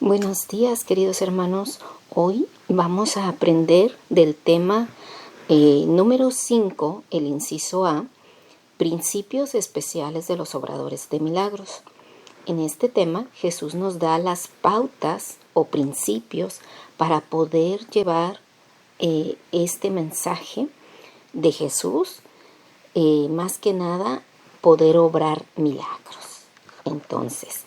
Buenos días, queridos hermanos. Hoy vamos a aprender del tema número 5, el inciso A, principios especiales de los obradores de milagros. En este tema, Jesús nos da las pautas o principios para poder llevar este mensaje de Jesús, más que nada, poder obrar milagros. Entonces,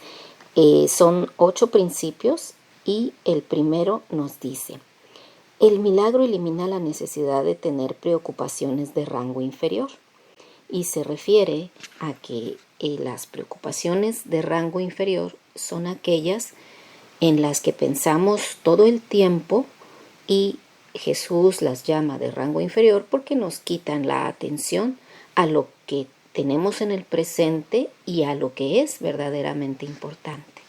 son 8 principios y el primero nos dice: el milagro elimina la necesidad de tener preocupaciones de rango inferior, y se refiere a que las preocupaciones de rango inferior son aquellas en las que pensamos todo el tiempo, y Jesús las llama de rango inferior porque nos quitan la atención a lo que tenemos en el presente y a lo que es verdaderamente importante,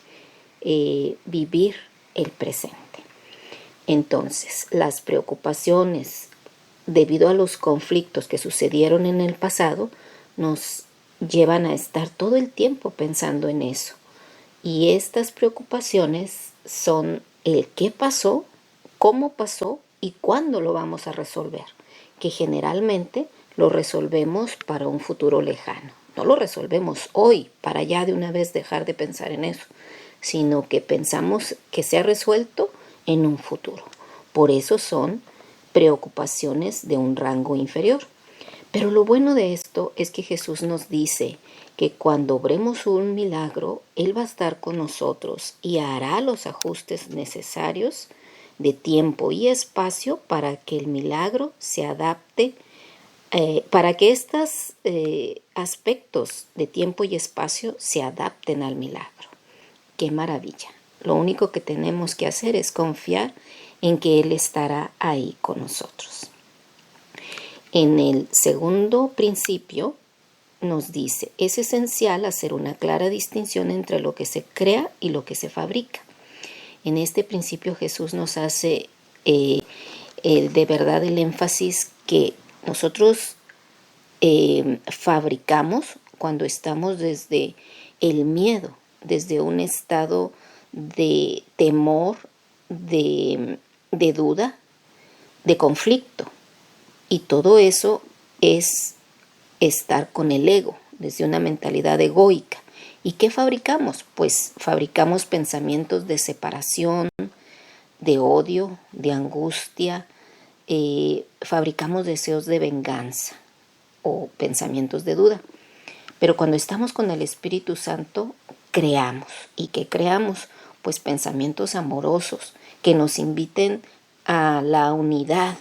vivir el presente. Entonces, las preocupaciones debido a los conflictos que sucedieron en el pasado nos llevan a estar todo el tiempo pensando en eso. Y estas preocupaciones son el qué pasó, cómo pasó y cuándo lo vamos a resolver, que generalmente lo resolvemos para un futuro lejano. No lo resolvemos hoy para ya de una vez dejar de pensar en eso, sino que pensamos que se ha resuelto en un futuro. Por eso son preocupaciones de un rango inferior. Pero lo bueno de esto es que Jesús nos dice que cuando obremos un milagro, Él va a estar con nosotros y hará los ajustes necesarios de tiempo y espacio para que el milagro se adapte, para que estos aspectos de tiempo y espacio se adapten al milagro. ¡Qué maravilla! Lo único que tenemos que hacer es confiar en que Él estará ahí con nosotros. En el segundo principio nos dice: es esencial hacer una clara distinción entre lo que se crea y lo que se fabrica. En este principio Jesús nos hace de verdad el énfasis que nosotros fabricamos cuando estamos desde el miedo, desde un estado de temor, de duda, de conflicto. Y todo eso es estar con el ego, desde una mentalidad egoica. ¿Y qué fabricamos? Pues fabricamos pensamientos de separación, de odio, de angustia, fabricamos deseos de venganza o pensamientos de duda. Pero cuando estamos con el Espíritu Santo, creamos. ¿Y qué creamos? Pues pensamientos amorosos que nos inviten a la unidad,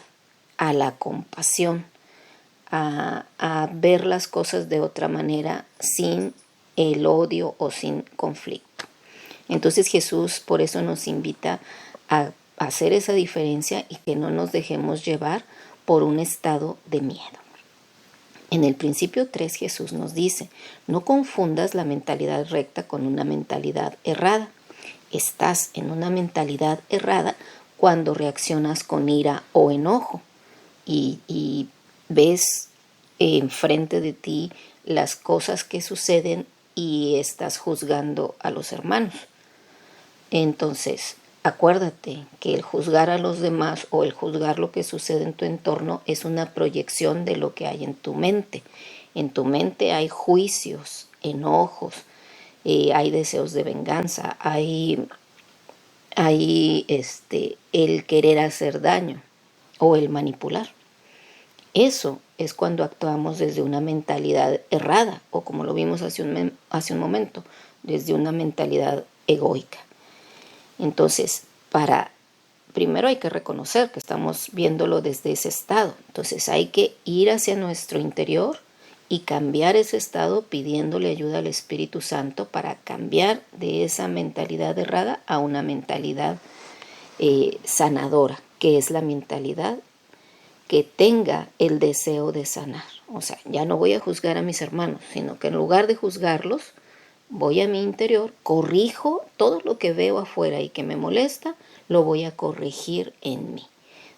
a la compasión, a ver las cosas de otra manera, sin el odio o sin conflicto. Entonces Jesús por eso nos invita a hacer esa diferencia y que no nos dejemos llevar por un estado de miedo. En el principio 3 Jesús nos dice: no confundas la mentalidad recta con una mentalidad errada. Estás en una mentalidad errada cuando reaccionas con ira o enojo y ves enfrente de ti las cosas que suceden y estás juzgando a los hermanos. Entonces, acuérdate que el juzgar a los demás o el juzgar lo que sucede en tu entorno es una proyección de lo que hay en tu mente. En tu mente hay juicios, enojos, hay deseos de venganza, hay el querer hacer daño o el manipular. Eso es cuando actuamos desde una mentalidad errada, o como lo vimos hace un momento, desde una mentalidad egoica. Entonces, primero hay que reconocer que estamos viéndolo desde ese estado. Entonces hay que ir hacia nuestro interior y cambiar ese estado pidiéndole ayuda al Espíritu Santo para cambiar de esa mentalidad errada a una mentalidad sanadora, que es la mentalidad que tenga el deseo de sanar. O sea, ya no voy a juzgar a mis hermanos, sino que en lugar de juzgarlos, voy a mi interior, corrijo todo lo que veo afuera y que me molesta, lo voy a corregir en mí.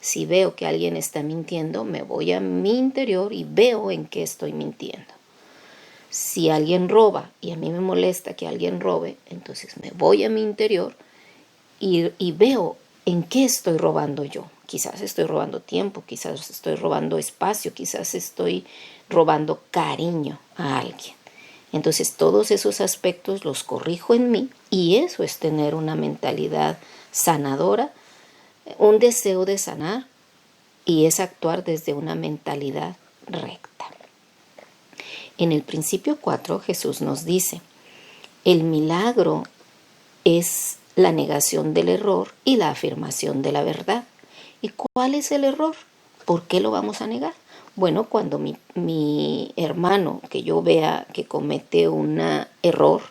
Si veo que alguien está mintiendo, me voy a mi interior y veo en qué estoy mintiendo. Si alguien roba y a mí me molesta que alguien robe, entonces me voy a mi interior y veo en qué estoy robando yo. Quizás estoy robando tiempo, quizás estoy robando espacio, quizás estoy robando cariño a alguien. Entonces todos esos aspectos los corrijo en mí y eso es tener una mentalidad sanadora, un deseo de sanar y es actuar desde una mentalidad recta. En el principio 4 Jesús nos dice, el milagro es la negación del error y la afirmación de la verdad. ¿Y cuál es el error? ¿Por qué lo vamos a negar? Bueno, cuando mi hermano, que yo vea que comete un error,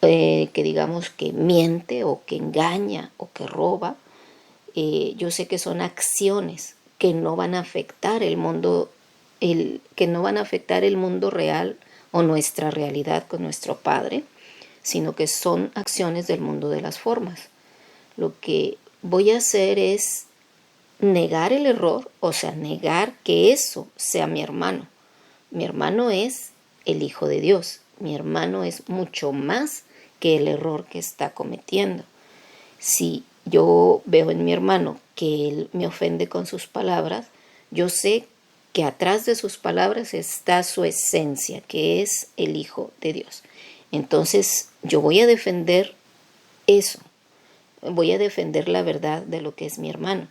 que digamos que miente o que engaña o que roba, yo sé que son acciones que no van a afectar el mundo, que no van a afectar el mundo real o nuestra realidad con nuestro Padre, sino que son acciones del mundo de las formas. Lo que voy a hacer es negar el error, o sea, negar que eso sea mi hermano. Mi hermano es el Hijo de Dios. Mi hermano es mucho más que el error que está cometiendo. Si yo veo en mi hermano que él me ofende con sus palabras, yo sé que atrás de sus palabras está su esencia, que es el Hijo de Dios. Entonces yo voy a defender eso, voy a defender la verdad de lo que es mi hermano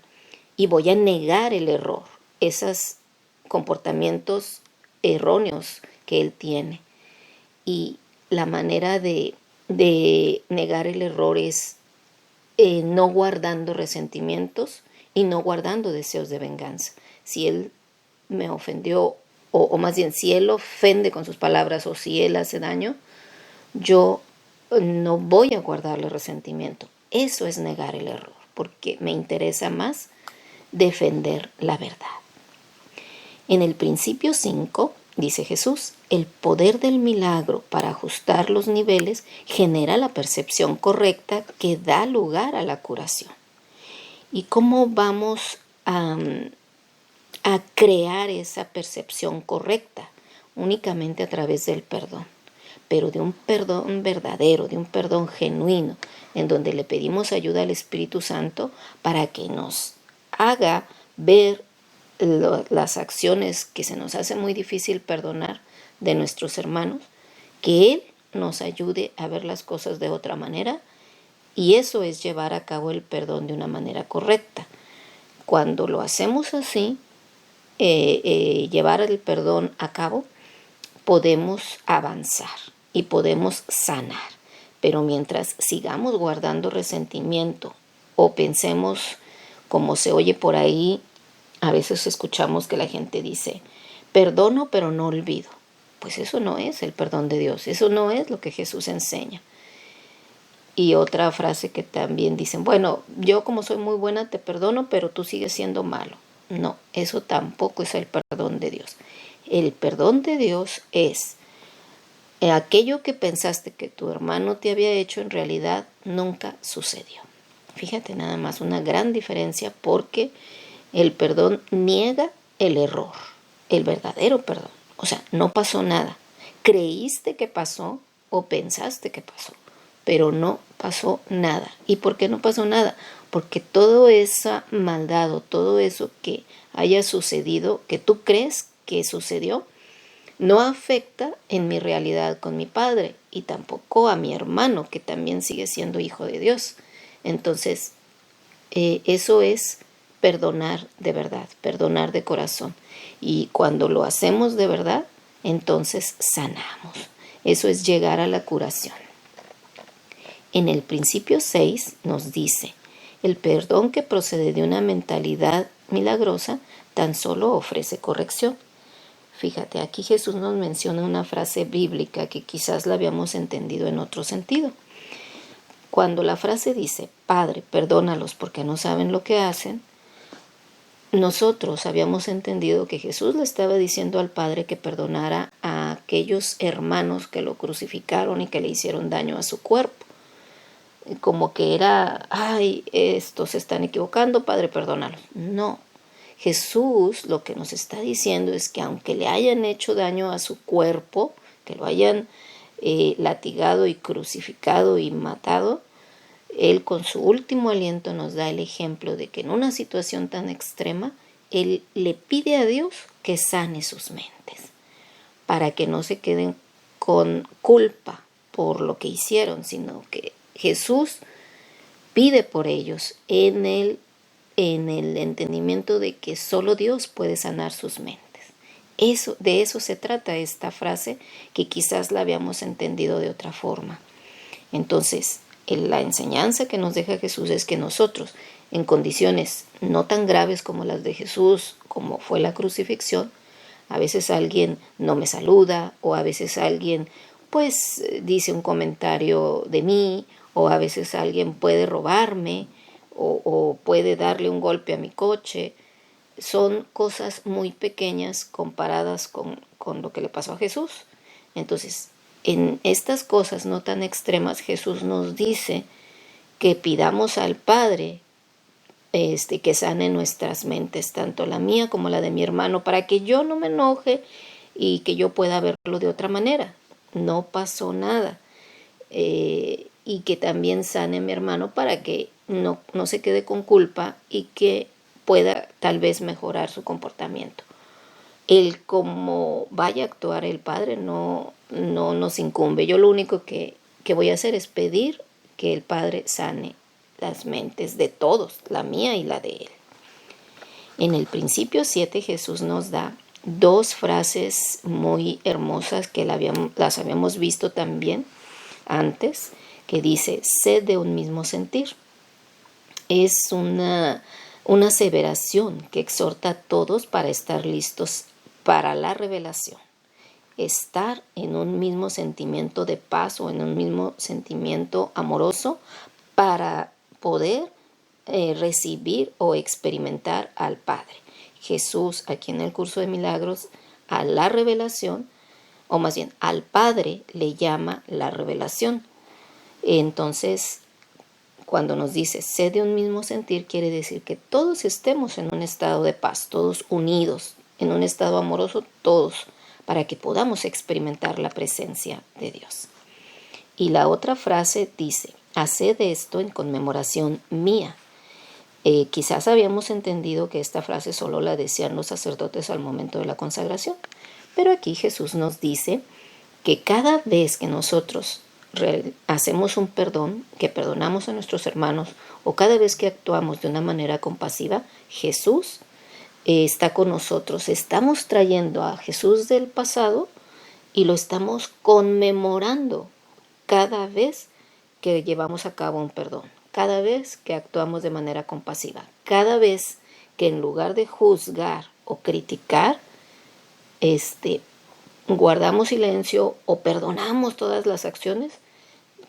y voy a negar el error, esos comportamientos erróneos que él tiene. Y la manera de negar el error es no guardando resentimientos y no guardando deseos de venganza. Si él me ofendió, o más bien si él ofende con sus palabras o si él hace daño, yo no voy a guardarle resentimiento. Eso es negar el error, porque me interesa más defender la verdad. En el principio 5, dice Jesús, el poder del milagro para ajustar los niveles genera la percepción correcta que da lugar a la curación. ¿Y cómo vamos a crear esa percepción correcta? Únicamente a través del perdón, pero de un perdón verdadero, de un perdón genuino, en donde le pedimos ayuda al Espíritu Santo para que nos haga ver las acciones que se nos hace muy difícil perdonar de nuestros hermanos, que Él nos ayude a ver las cosas de otra manera, y eso es llevar a cabo el perdón de una manera correcta. Cuando lo hacemos así, llevar el perdón a cabo, podemos avanzar y podemos sanar. Pero mientras sigamos guardando resentimiento o pensemos, como se oye por ahí, a veces escuchamos que la gente dice, perdono pero no olvido. Pues eso no es el perdón de Dios, eso no es lo que Jesús enseña. Y otra frase que también dicen, bueno, yo como soy muy buena te perdono, pero tú sigues siendo malo. No, eso tampoco es el perdón de Dios. El perdón de Dios es aquello que pensaste que tu hermano te había hecho, en realidad nunca sucedió. Fíjate nada más, una gran diferencia, porque el perdón niega el error, el verdadero perdón. O sea, no pasó nada. Creíste que pasó o pensaste que pasó, pero no pasó nada. ¿Y por qué no pasó nada? Porque toda esa maldad o todo eso que haya sucedido, que tú crees que sucedió, no afecta en mi realidad con mi padre y tampoco a mi hermano, que también sigue siendo hijo de Dios. Entonces, eso es perdonar de verdad, perdonar de corazón. Y cuando lo hacemos de verdad, entonces sanamos. Eso es llegar a la curación. En el principio 6 nos dice, el perdón que procede de una mentalidad milagrosa tan solo ofrece corrección. Fíjate, aquí Jesús nos menciona una frase bíblica que quizás la habíamos entendido en otro sentido. Cuando la frase dice, Padre, perdónalos porque no saben lo que hacen, nosotros habíamos entendido que Jesús le estaba diciendo al Padre que perdonara a aquellos hermanos que lo crucificaron y que le hicieron daño a su cuerpo. Como que era, ay, estos se están equivocando, Padre, perdónalos. No, Jesús lo que nos está diciendo es que aunque le hayan hecho daño a su cuerpo, que lo hayan latigado y crucificado y matado, Él con su último aliento nos da el ejemplo de que en una situación tan extrema, Él le pide a Dios que sane sus mentes, para que no se queden con culpa por lo que hicieron, sino que Jesús pide por ellos en el entendimiento de que solo Dios puede sanar sus mentes. De eso se trata esta frase, que quizás la habíamos entendido de otra forma. Entonces, la enseñanza que nos deja Jesús es que nosotros, en condiciones no tan graves como las de Jesús, como fue la crucifixión, a veces alguien no me saluda, o a veces alguien pues dice un comentario de mí, o a veces alguien puede robarme, o puede darle un golpe a mi coche. Son cosas muy pequeñas comparadas con lo que le pasó a Jesús. Entonces, en estas cosas no tan extremas, Jesús nos dice que pidamos al Padre que sane nuestras mentes, tanto la mía como la de mi hermano, para que yo no me enoje y que yo pueda verlo de otra manera. No pasó nada. Y que también sane mi hermano para que no se quede con culpa y que pueda tal vez mejorar su comportamiento. El cómo vaya a actuar el Padre no nos incumbe. Yo lo único que voy a hacer es pedir que el Padre sane las mentes de todos, la mía y la de Él. En el principio 7 Jesús nos da dos frases muy hermosas que las habíamos visto también antes, que dice, sed de un mismo sentir. Es una aseveración que exhorta a todos para estar listos para la revelación. Estar en un mismo sentimiento de paz o en un mismo sentimiento amoroso para poder recibir o experimentar al Padre. Jesús, aquí en el curso de milagros, a la revelación, o más bien al Padre le llama la revelación. Entonces, cuando nos dice sed de un mismo sentir, quiere decir que todos estemos en un estado de paz, todos unidos, en un estado amoroso, todos, para que podamos experimentar la presencia de Dios. Y la otra frase dice, haced esto en conmemoración mía. Quizás habíamos entendido que esta frase solo la decían los sacerdotes al momento de la consagración, pero aquí Jesús nos dice que cada vez que nosotros hacemos un perdón, que perdonamos a nuestros hermanos, o cada vez que actuamos de una manera compasiva, Jesús está con nosotros. Estamos trayendo a Jesús del pasado y lo estamos conmemorando cada vez que llevamos a cabo un perdón, cada vez que actuamos de manera compasiva, cada vez que en lugar de juzgar o criticar, guardamos silencio o perdonamos todas las acciones,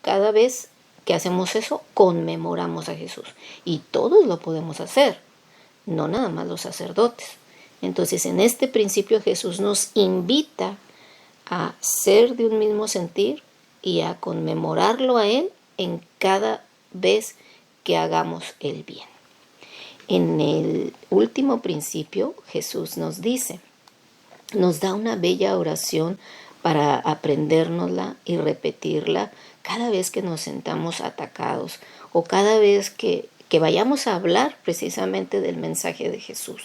cada vez que hacemos eso, conmemoramos a Jesús. Y todos lo podemos hacer, no nada más los sacerdotes. Entonces, en este principio Jesús nos invita a ser de un mismo sentir y a conmemorarlo a Él en cada vez que hagamos el bien. En el último principio, Jesús nos dice, nos da una bella oración para aprendérnosla y repetirla cada vez que nos sentamos atacados o cada vez que vayamos a hablar precisamente del mensaje de Jesús,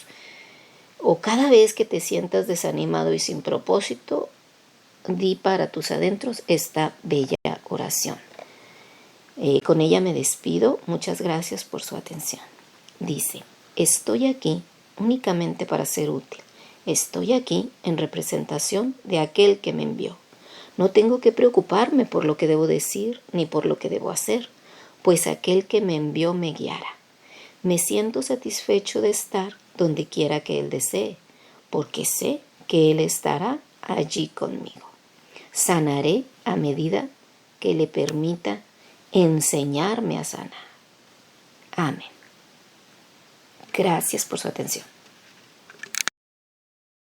o cada vez que te sientas desanimado y sin propósito, di para tus adentros esta bella oración. Con ella me despido. Muchas gracias por su atención. Dice, estoy aquí únicamente para ser útil. Estoy aquí en representación de aquel que me envió. No tengo que preocuparme por lo que debo decir ni por lo que debo hacer, pues aquel que me envió me guiará. Me siento satisfecho de estar donde quiera que Él desee, porque sé que Él estará allí conmigo. Sanaré a medida que le permita enseñarme a sanar. Amén. Gracias por su atención.